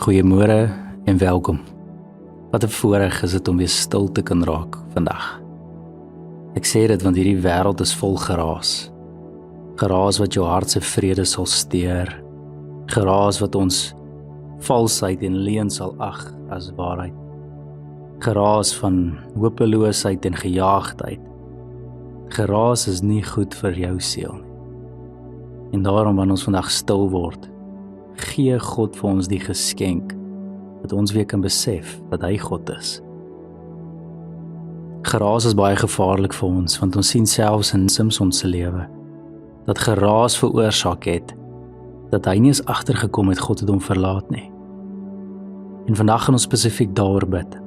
Goeiemôre en welkom. Wat 'n voorreg is dit om weer stil te kan raak vandag. Ek sê dit want hierdie wêreld is vol geraas. Geraas wat jou hart se vrede sal steur. Geraas wat ons valsheid en leuen sal ag as waarheid. Geraas van hopeloosheid en gejaagdheid. Geraas is nie goed vir jou siel nie. En daarom wanneer ons vandag stil word, gee God vir ons die geskenk dat ons weer kan besef dat hy God is. Geraas is baie gevaarlik vir ons, want ons sien selfs in Samson se lewe dat geraas veroorsaak het dat hy nie eens agtergekom het God het hom verlaat nie. En vandag gaan ons spesifiek daaroor bid,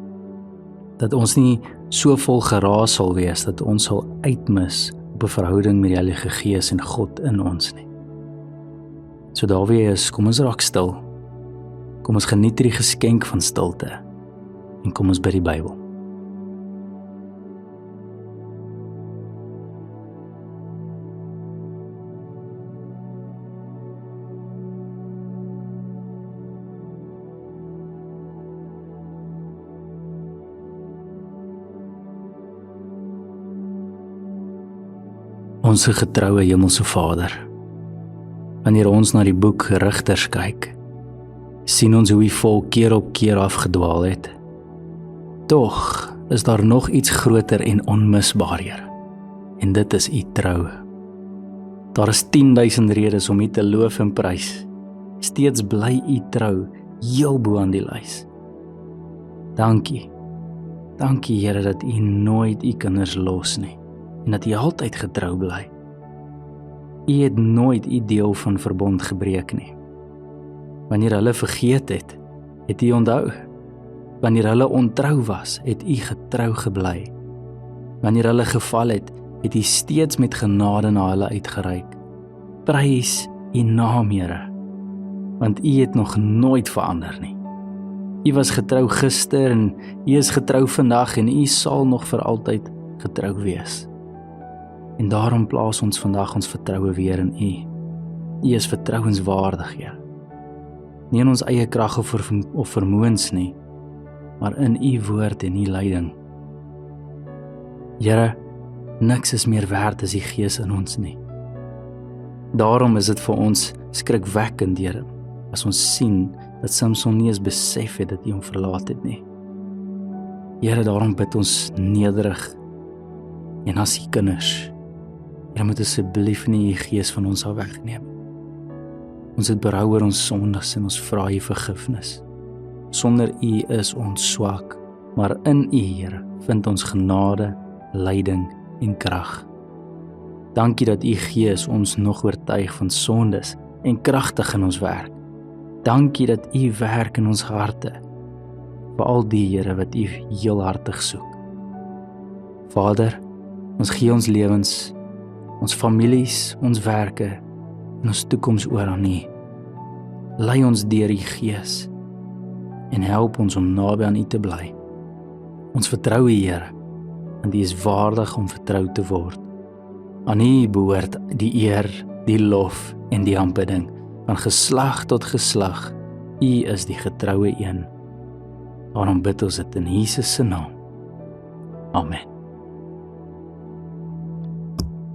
dat ons nie so vol geraas sal wees dat ons sal uitmis op 'n verhouding met die Heilige Gees en God in ons nie. So daar weer is, kom ons raak stil. Kom ons geniet die geskenk van stilte. En kom ons bid die Bybel. Onse getroue Hemelse Vader, wanneer ons na die boek Rigters kyk, sien ons hoe die volk keer op keer afgedwaal het. Tog is daar nog iets groter en onmisbaarder, en dit is u trou. Daar is 10.000 redes om u te loof en prys. Steeds bly u trou, heel bo aan die lys. Dankie Here dat u nooit u kinders los nie, en dat u altyd getrou bly. U het nooit u deel van verbond gebreek nie. Wanneer hulle vergeet het, het u onthou. Wanneer hulle ontrou was, het u getrou gebly. Wanneer hulle geval het, het u steeds met genade na hulle uitgereik. Prys u naam, Here, want u het nog nooit verander nie. U was getrou gister en u is getrou vandag en u sal nog vir altyd getrou wees. En daarom plaas ons vandag ons vertroue weer in u. U is vertrouenswaardig, Here. Nie in ons eie krag of vermoëns nie, maar in u woord en u leiding. Here, niks is meer werd as die Gees in ons nie. Daarom is dit vir ons skrikwekkend, Here, as ons sien dat Samson nie eens besef het dat u hom verlaat het nie. Here, daarom bid ons nederig en as u kinders, Here, moet asseblief nie u Gees van ons af wegneem. Ons het berou oor ons sondes en ons vra u vergifnis. Sonder u is ons swak, maar in u, Here, vind ons genade, leiding en krag. Dankie dat u Gees ons nog oortuig van sondes en kragtig in ons werk. Dankie dat u werk in ons harte, vir al die, Here, wat u heelhartig soek. Vader, ons gee ons lewens, ons families, ons werke en ons toekoms oor aan u. Lei ons deur u Gees en help ons om naby aan u te bly. Ons vertrou u, Here, want u is waardig om vertrou te word. Aan u behoort die eer, die lof en die aanbidding, van geslag tot geslag. U is die getroue een. Daarom bid ons dit in Jesus se naam. Amen.